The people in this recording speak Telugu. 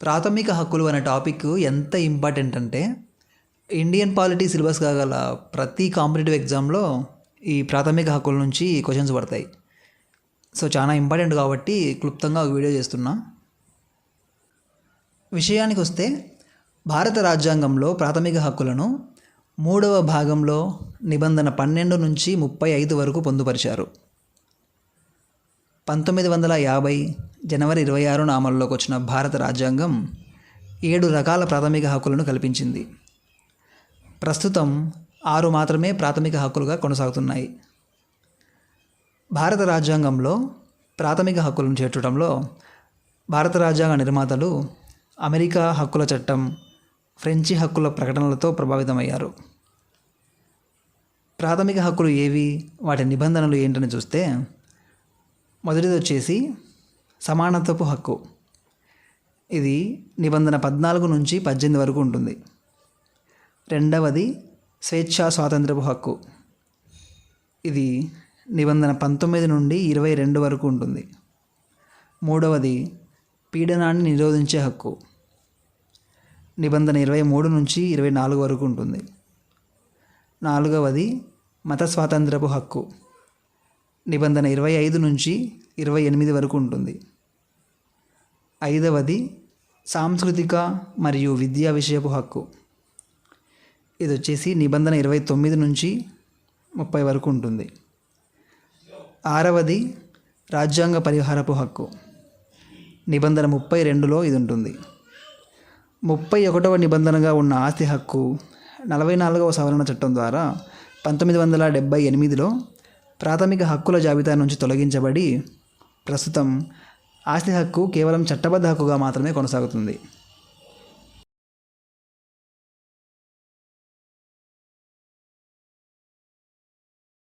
ప్రాథమిక హక్కులు అనే టాపిక్ ఎంత ఇంపార్టెంట్ అంటే ఇండియన్ పాలిటీ సిలబస్ కాగల ప్రతి కాంపిటేటివ్ ఎగ్జామ్లో ఈ ప్రాథమిక హక్కుల నుంచి క్వశ్చన్స్ పడతాయి. సో చాలా ఇంపార్టెంట్ కాబట్టి క్లుప్తంగా ఒక వీడియో చేస్తున్నా. విషయానికి వస్తే భారత రాజ్యాంగంలో ప్రాథమిక హక్కులను 3వ భాగంలో నిబంధన 12 నుంచి 35 వరకు పొందుపరిచారు. 1950 జనవరి 26న అమల్లోకి వచ్చిన భారత రాజ్యాంగం 7 రకాల ప్రాథమిక హక్కులను కల్పించింది. ప్రస్తుతం 6 మాత్రమే ప్రాథమిక హక్కులుగా కొనసాగుతున్నాయి. భారత రాజ్యాంగంలో ప్రాథమిక హక్కులను చేర్చడంలో భారత రాజ్యాంగ నిర్మాతలు అమెరికా హక్కుల చట్టం, ఫ్రెంచి హక్కుల ప్రకటనలతో ప్రభావితమయ్యారు. ప్రాథమిక హక్కులు ఏవి, వాటి నిబంధనలు ఏంటని చూస్తే, మొదటిది వచ్చేసి సమానత్వపు హక్కు. ఇది నిబంధన 14 నుంచి 18 వరకు ఉంటుంది. రెండవది స్వేచ్ఛా స్వాతంత్రపు హక్కు. ఇది నిబంధన 19 నుండి 22 వరకు ఉంటుంది. మూడవది పీడనాన్ని నిరోధించే హక్కు. నిబంధన 23 నుంచి 24 వరకు ఉంటుంది. నాలుగవది మత స్వాతంత్రపు హక్కు. నిబంధన 25 నుంచి 28 వరకు ఉంటుంది. ఐదవది సాంస్కృతిక మరియు విద్యా విషయపు హక్కు. ఇది వచ్చేసి నిబంధన 29 నుంచి 30 వరకు ఉంటుంది. ఆరవది రాజ్యాంగ పరిహారపు హక్కు. నిబంధన 32లో ఇది ఉంటుంది. 31వ నిబంధనగా ఉన్న ఆస్తి హక్కు 44వ సవరణ చట్టం ద్వారా 1978లో ప్రాథమిక హక్కుల జాబితా నుంచి తొలగించబడి ప్రస్తుతం ఆస్తి హక్కు కేవలం చట్టబద్ధ హక్కుగా మాత్రమే కొనసాగుతుంది.